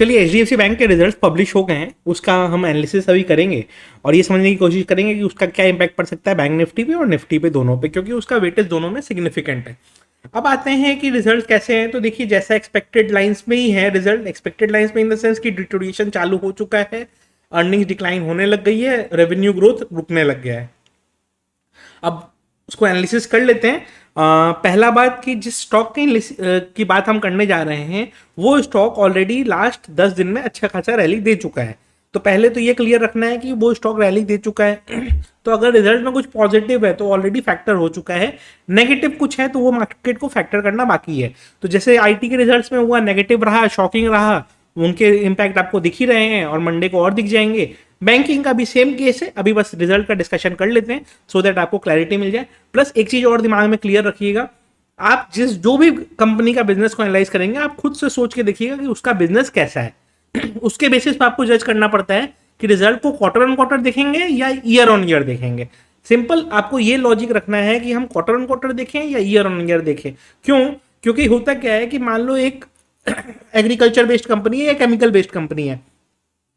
चलिए HDFC bank के results publish हो गए हैं, उसका हम एनालिसिस अभी करेंगे और ये समझने की कोशिश करेंगे कि उसका क्या इंपैक्ट पड़ सकता है बैंक निफ्टी पे और निफ्टी पे, दोनों पे, क्योंकि उसका वेटेज दोनों में सिग्निफिकेंट है। अब आते हैं कि रिजल्ट कैसे हैं। तो देखिए जैसा एक्सपेक्टेड लाइंस में ही है रिजल्ट, एक्सपेक्टेड लाइंस में इन द सेंस कि डिटोरिएशन चालू हो चुका है, अर्निंग्स डिक्लाइन होने लग गई है, रेवेन्यू ग्रोथ रुकने लग गया है। अब उसको एनालिसिस कर लेते हैं। पहला बात कि जिस स्टॉक की बात हम करने जा रहे हैं वो स्टॉक ऑलरेडी लास्ट 10 दिन में अच्छा खासा रैली दे चुका है। तो पहले तो ये क्लियर रखना है कि वो स्टॉक रैली दे चुका है तो अगर रिजल्ट में कुछ पॉजिटिव है तो ऑलरेडी फैक्टर हो चुका है, नेगेटिव कुछ है तो वो मार्केट को फैक्टर करना बाकी है। तो जैसे आईटी के रिजल्ट्स में हुआ, नेगेटिव रहा, शॉकिंग रहा, उनके इम्पैक्ट आपको दिख ही रहे हैं और मंडे को और दिख जाएंगे। बैंकिंग का भी सेम केस है, अभी बस रिजल्ट का डिस्कशन कर लेते हैं सो दैट आपको क्लैरिटी मिल जाए। प्लस एक चीज और दिमाग में क्लियर रखिएगा, आप जो भी कंपनी का बिजनेस को एनालाइज करेंगे आप खुद से सोच के देखिएगा कि उसका बिजनेस कैसा है उसके बेसिस पे आपको जज करना पड़ता है कि रिजल्ट को क्वार्टर ऑन क्वार्टर देखेंगे या ईयर ऑन ईयर देखेंगे। सिंपल आपको ये लॉजिक रखना है कि हम क्वार्टर ऑन क्वार्टर देखें या ईयर ऑन ईयर देखें। क्यों? क्योंकि होता क्या है कि मान लो एक एग्रीकल्चर बेस्ड कंपनी है या केमिकल बेस्ड कंपनी है,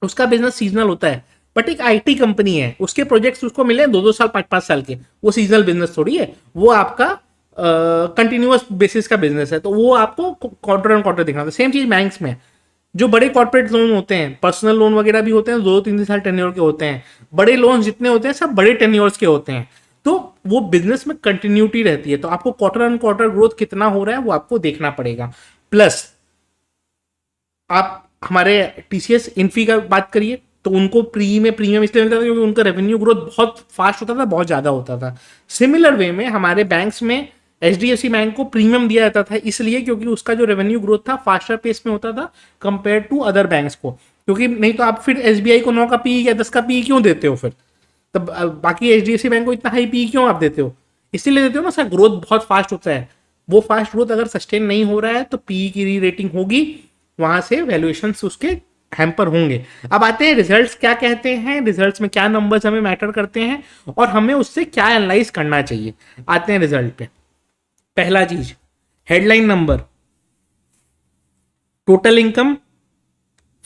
उसका बिजनेस सीजनल होता है। बट एक आईटी कंपनी है, उसके प्रोजेक्ट्स उसको मिले 2-2 साल 5-5 साल के, वो सीजनल बिजनेस थोड़ी है, वो आपका कंटिन्यूअस बेसिस का बिजनेस है, तो वो आपको क्वार्टर ऑन क्वार्टर दिखना था। सेम चीज बैंक्स में, जो बड़े कॉर्पोरेट लोन होते हैं, पर्सनल लोन वगैरह भी होते हैं, 2-3 साल टेन्योर के होते हैं, बड़े लोन जितने होते हैं सब बड़े टेन्योर्स के होते हैं, तो वो बिजनेस में कंटिन्यूटी रहती है। तो आपको क्वार्टर ऑन क्वार्टर ग्रोथ कितना हो रहा है वो आपको देखना पड़ेगा। प्लस आप हमारे टीसीएस इन्फी का बात करिए तो उनको प्रीमियम इसलिए मिलता था क्योंकि उनका रेवेन्यू ग्रोथ बहुत फास्ट होता था, बहुत ज्यादा होता था। सिमिलर वे में हमारे बैंक्स में एचडीएफसी बैंक को प्रीमियम दिया जाता था इसलिए क्योंकि उसका जो रेवेन्यू ग्रोथ था फास्टर पेस में होता था कंपेयर टू अदर बैंक्स को। क्योंकि नहीं तो आप फिर एसबीआई को 9 का पी या 10 का पी क्यों देते हो? फिर तब बाकी एचडीएफसी बैंक को इतना हाई पी क्यों आप देते हो? इसीलिए देते हो ना सर, ग्रोथ बहुत फास्ट होता है। वो फास्ट ग्रोथ अगर सस्टेन नहीं हो रहा है तो पी की री रेटिंग होगी, वहां से वैल्यूएशन उसके हैम्पर होंगे। अब आते हैं रिजल्ट्स क्या कहते हैं, रिजल्ट्स में क्या नंबर्स हमें मैटर करते हैं और हमें उससे क्या एनालाइज करना चाहिए। आते हैं रिजल्ट पे। पहला चीज, headline number, total income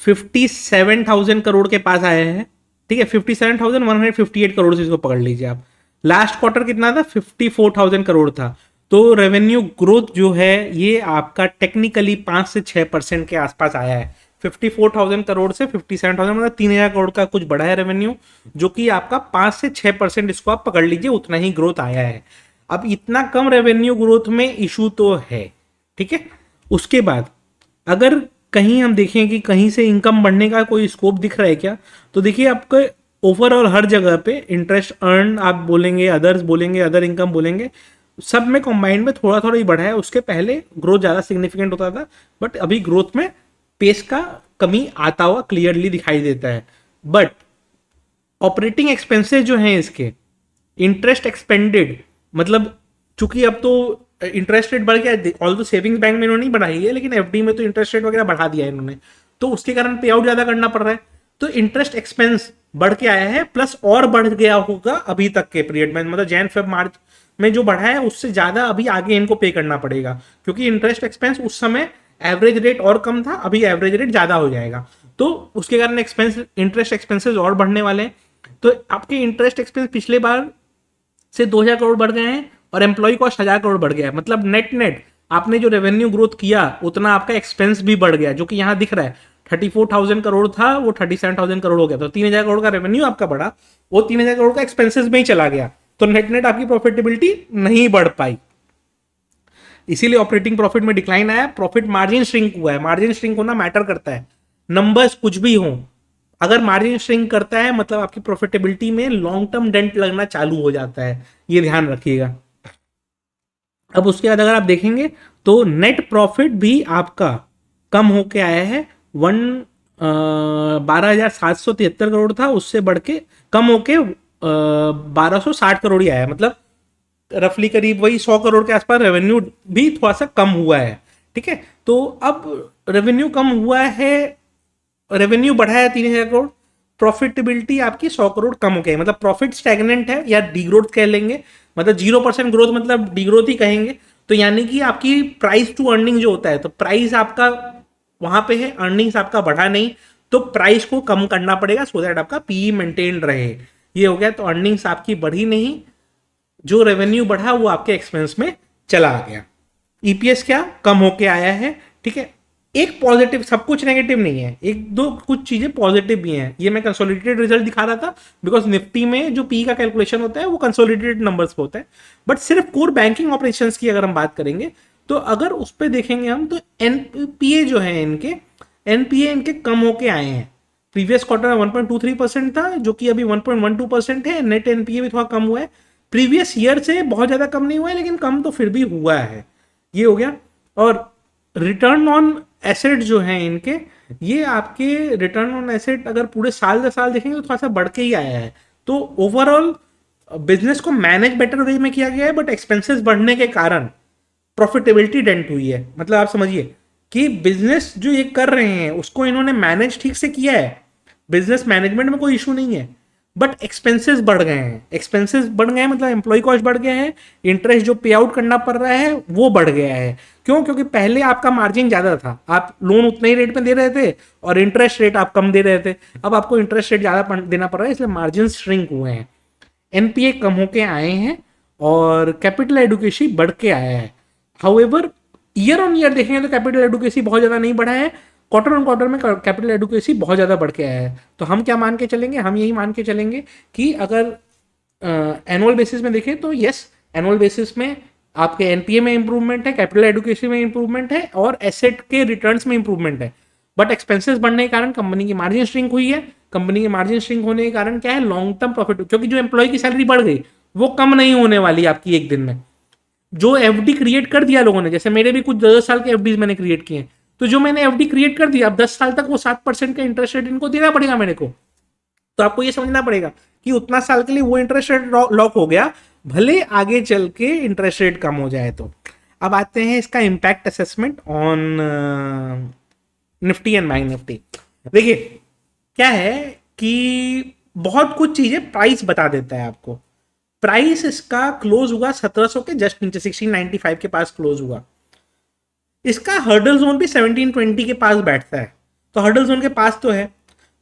57,000 crore के पास आया है, ठीक है, 57,158 करोड़ से इसको पकड़ लीजिए आप। लास्ट क्वार्टर कितना था? 54,000 करोड़ था। तो रेवेन्यू ग्रोथ जो है ये आपका टेक्निकली 5 से 6% के आसपास आया है। 54,000 करोड़ से 57,000 मतलब 3,000 करोड़ का कुछ बढ़ा है रेवेन्यू, जो कि आपका 5 से 6% इसको आप पकड़ लीजिए, उतना ही ग्रोथ आया है। अब इतना कम रेवेन्यू ग्रोथ में इशू तो है, ठीक है। उसके बाद अगर कहीं हम देखें कि कहीं से इनकम बढ़ने का कोई स्कोप दिख रहा है क्या, तो देखिए आपको ओवरऑल हर जगह पे इंटरेस्ट अर्न आप बोलेंगे, अदर्स बोलेंगे, अदर इनकम बोलेंगे, सब में कंबाइंड में थोड़ा थोड़ा ही बढ़ा है। उसके पहले ग्रोथ ज़्यादा सिग्निफिकेंट होता था, बट अभी ग्रोथ में पेस का कमी आता हुआ क्लियरली दिखाई देता है। बट ऑपरेटिंग एक्सपेंसेस जो हैं इसके, इंटरेस्ट एक्सपेंडेड, मतलब चूंकि अब तो इंटरेस्ट रेट बढ़ गया, ऑल तो सेविंग्स बैंक में इन्होंने नहीं बढ़ाई है, लेकिन एफडी में तो इंटरेस्ट रेट वगैरह बढ़ा दिया है इन्होंने, तो उसके कारण पे आउट ज्यादा करना पड़ रहा है। तो इंटरेस्ट एक्सपेंस बढ़ के आया है, प्लस और बढ़ गया होगा अभी तक के पीरियड में, मतलब जैन फेब मार्च में जो बढ़ा है उससे ज्यादा अभी आगे इनको पे करना पड़ेगा, क्योंकि इंटरेस्ट एक्सपेंस उस समय एवरेज रेट और कम था, अभी एवरेज रेट ज्यादा हो जाएगा, तो उसके कारण इंटरेस्ट एक्सपेंसेस और बढ़ने वाले हैं। तो आपके इंटरेस्ट एक्सपेंस पिछले बार से 2,000 करोड़ बढ़ गए हैं और एम्प्लॉय कॉस्ट 1,000 करोड़ बढ़ गया है। मतलब नेट नेट आपने जो रेवेन्यू ग्रोथ किया उतना आपका एक्सपेंस भी बढ़ गया, जो कि यहाँ दिख रहा है 34,000 करोड़ था, वो 37,000 करोड़ हो गया। तो 3,000 करोड़ का रेवेन्यू आपका बढ़ा, वो 3,000 करोड़ का एक्सपेंसेस में ही चला गया, तो नेट नेट आपकी प्रॉफिटेबिलिटी नहीं बढ़ पाई, इसीलिए ऑपरेटिंग प्रॉफिट में डिक्लाइन आया। प्रॉफिट मार्जिन श्रिंक हुआ है, मार्जिन श्रिंक होना मैटर करता है, नंबर्स कुछ भी हो, अगर मार्जिन श्रिंक करता है मतलब आपकी प्रॉफिटेबिलिटी में लॉन्ग टर्म डेंट लगना चालू हो जाता है, ये ध्यान रखिएगा। अब उसके बाद अगर आप देखेंगे तो नेट प्रॉफिट भी आपका कम होके आया है, 12,773 करोड़ था, उससे बढ़ के कम होके 1,260 करोड़ ही आया, मतलब रफली करीब वही 100 करोड़ के आसपास रेवेन्यू भी थोड़ा सा कम हुआ है, ठीक है। तो अब रेवेन्यू कम हुआ है, रेवेन्यू बढ़ा है 3,000 करोड़, प्रॉफिटेबिलिटी आपकी 100 करोड़ कम हो गई, मतलब प्रॉफिट स्टैग्नेंट है या डीग्रोथ कह लेंगे, मतलब 0% ग्रोथ मतलब डीग्रोथ ही कहेंगे। तो यानी कि आपकी प्राइस टू अर्निंग जो होता है, तो प्राइस आपका वहां पे है, अर्निंग्स आपका बढ़ा नहीं, तो प्राइस को कम करना पड़ेगा सो दैट आपका पीई मेंटेन रहे। ये हो गया। तो अर्निंग्स आपकी बढ़ी नहीं, जो रेवेन्यू बढ़ा वो आपके एक्सपेंस में चला गया। ईपीएस क्या कम होके आया है, ठीक है। एक पॉजिटिव, सब कुछ नेगेटिव नहीं है, एक दो कुछ चीजें पॉजिटिव भी हैं। ये मैं कंसोलिडेटेड रिजल्ट दिखा रहा था बिकॉज निफ्टी में जो पी का कैलकुलेशन होता है वो कंसोलिडेटेड नंबर्स पे होता है। बट सिर्फ कोर बैंकिंग ऑपरेशंस की अगर हम बात करेंगे तो अगर उस पर देखेंगे हम, तो एनपीए जो है इनके, एनपीए इनके कम होके आए हैं। प्रीवियस क्वार्टर में 1.23% था, जो कि अभी 1.12% है। नेट एनपीए भी थोड़ा कम हुआ है, प्रीवियस ईयर से बहुत ज़्यादा कम नहीं हुआ है, लेकिन कम तो फिर भी हुआ है। ये हो गया। और रिटर्न ऑन एसेट जो है इनके, ये आपके रिटर्न ऑन एसेट अगर पूरे साल दर साल देखेंगे तो थोड़ा सा बढ़ के ही आया है। तो ओवरऑल बिजनेस को मैनेज बेटर वे में किया गया है, बट एक्सपेंसेस बढ़ने के कारण प्रॉफिटेबिलिटी डेंट हुई है। मतलब आप समझिए कि बिजनेस जो ये कर रहे हैं उसको इन्होंने मैनेज ठीक से किया है, बिजनेस मैनेजमेंट में कोई इशू नहीं है, बट एक्सपेंसेस बढ़ गए हैं। एक्सपेंसेस बढ़ गए हैं मतलब एम्प्लॉय कॉस्ट बढ़ गया है, इंटरेस्ट जो पे आउट करना पड़ रहा है वो बढ़ गया है। क्यों? क्योंकि पहले आपका मार्जिन ज़्यादा था, आप लोन उतने ही रेट में दे रहे थे और इंटरेस्ट रेट आप कम दे रहे थे। अब आपको इंटरेस्ट रेट ज़्यादा देना पड़ रहा है, इसलिए मार्जिन श्रिंक हुए हैं, एनपीए कम होके आए हैं और कैपिटल एडुकेसी बढ़ के आया है। हाउएवर ईयर ऑन ईयर देखेंगे तो कैपिटल एडुकेसी बहुत ज़्यादा नहीं बढ़ा है, क्वार्टर ऑन क्वार्टर में कैपिटल एडुकेसी बहुत ज़्यादा बढ़ के आया है। तो हम क्या मान के चलेंगे? हम यही मान के चलेंगे कि अगर एनुअल बेसिस में देखें तो यस, एनुअल बेसिस में आपके एनपीए में इंप्रूवमेंट है, कैपिटल एडुकेसी में इंप्रूवमेंट है और एसेट के रिटर्न्स में इंप्रूवमेंट है। बट एक्सपेंसेस बढ़ने के कारण कंपनी की मार्जिन श्रिंक हुई है। कंपनी की मार्जिन श्रिंक होने के कारण क्या है, लॉन्ग टर्म प्रॉफिट, क्योंकि जो एम्प्लॉय की सैलरी बढ़ गई वो कम नहीं होने वाली आपकी एक दिन में। जो एफडी क्रिएट कर दिया लोगों ने, जैसे मेरे भी कुछ 10 साल के एफडीज मैंने क्रिएट किए हैं, तो जो मैंने एफडी क्रिएट कर दिया, अब 10 साल तक वो 7% का इंटरेस्ट रेट इनको देना पड़ेगा मेरे को। तो आपको ये समझना पड़ेगा कि उतना साल के लिए वो इंटरेस्ट रेट लॉक हो गया, भले आगे चल के इंटरेस्ट रेट कम हो जाए तो। अब आते हैं इसका impact assessment on Nifty and bank Nifty. देखिए क्या है कि बहुत कुछ चीजें प्राइस बता देता है आपको। प्राइस इसका क्लोज हुआ 1700 के जस्ट नीचे, 1695 के पास क्लोज हुआ। इसका हर्डल जोन भी 1720 के पास बैठता है, तो हर्डल जोन के पास तो है।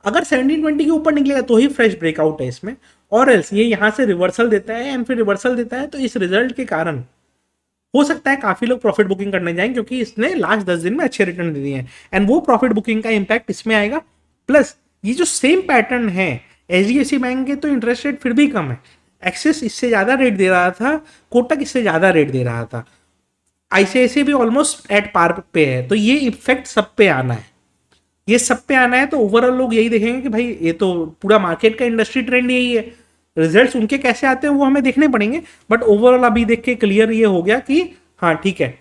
अगर 1720 के ऊपर निकलेगा तो ही फ्रेश ब्रेकआउट है इसमें, और एल्स ये यहाँ से रिवर्सल देता है एंड फिर रिवर्सल देता है। तो इस रिजल्ट के कारण हो सकता है काफी लोग प्रॉफिट बुकिंग करने जाएं, क्योंकि इसने लास्ट 10 दिन में अच्छे रिटर्न दे दिए हैं एंड वो प्रॉफिट बुकिंग का इंपैक्ट इसमें आएगा। प्लस ये जो सेम पैटर्न है एचडीएफसी बैंक के, तो इंटरेस्ट रेट फिर भी कम है। एक्सिस इससे ज्यादा रेट दे रहा था, कोटक इससे ज्यादा रेट दे रहा था, आईसीआईसीआई भी ऑलमोस्ट एट पार पे है। तो ये इफेक्ट सब पे आना है, ये सब पे आना है। तो ओवरऑल लोग यही देखेंगे कि भाई ये तो पूरा मार्केट का इंडस्ट्री ट्रेंड यही है। रिजल्ट्स उनके कैसे आते हैं वो हमें देखने पड़ेंगे, बट ओवरऑल अभी देख के क्लियर ये हो गया कि हाँ ठीक है,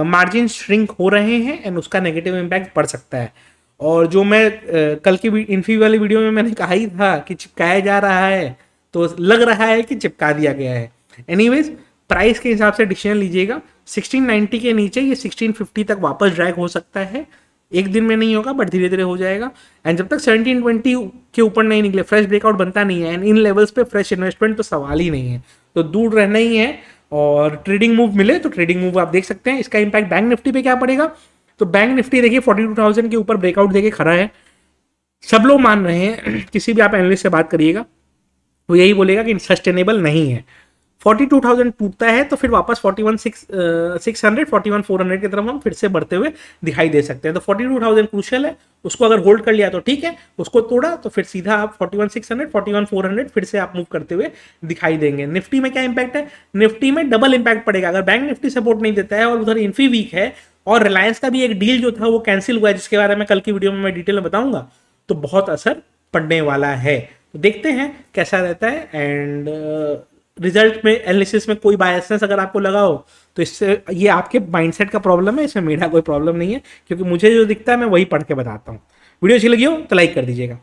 मार्जिन श्रिंक हो रहे हैं एंड उसका नेगेटिव इम्पैक्ट पड़ सकता है। और जो मैं कल की इन्फी वाली वीडियो में मैंने कहा ही था कि चिपकाया जा रहा है, तो लग रहा है कि चिपका दिया गया है। एनीवेज प्राइस के हिसाब से डिसीजन लीजिएगा। 1690 के नीचे ये 1650 तक वापस ड्रैग हो सकता है, एक दिन में नहीं होगा बट धीरे धीरे हो जाएगा। एंड जब तक 1720 के ऊपर नहीं निकले फ्रेश ब्रेकआउट बनता नहीं है, एंड इन लेवल्स पे फ्रेश इन्वेस्टमेंट तो सवाल ही नहीं है, तो दूर रहना ही है। और ट्रेडिंग मूव मिले तो ट्रेडिंग मूव आप देख सकते हैं। इसका इंपैक्ट बैंक निफ्टी पे क्या पड़ेगा, तो बैंक निफ्टी देखिए 42,000 के ऊपर ब्रेकआउट देके खड़ा है। सब लोग मान रहे हैं, किसी भी आप एनालिस्ट से बात करिएगा वो यही बोलेगा कि सस्टेनेबल नहीं है। 42,000 टूटता है तो फिर वापस 41,600 41,400 की तरफ हम फिर से बढ़ते हुए दिखाई दे सकते हैं। तो 42,000 क्रूशियल है, उसको अगर होल्ड कर लिया तो ठीक है, उसको तोड़ा तो फिर सीधा आप 41,600 41,400 फिर से आप मूव करते हुए दिखाई देंगे। निफ्टी में क्या इंपैक्ट है, निफ्टी में डबल इंपैक्ट पड़ेगा। अगर बैंक निफ्टी सपोर्ट नहीं देता है और उधर इन्फी वीक है और रिलायंस का भी एक डील जो था वो कैंसिल हुआ है, जिसके बारे में कल की वीडियो में मैं डिटेल में बताऊंगा, तो बहुत असर पड़ने वाला है। तो देखते हैं कैसा रहता है। एंड रिजल्ट में एनालिसिस में कोई बायसनेस अगर आपको लगा हो तो इससे ये आपके माइंडसेट का प्रॉब्लम है, इसमें मेरा कोई प्रॉब्लम नहीं है, क्योंकि मुझे जो दिखता है मैं वही पढ़ के बताता हूँ। वीडियो अच्छी लगी हो तो लाइक कर दीजिएगा।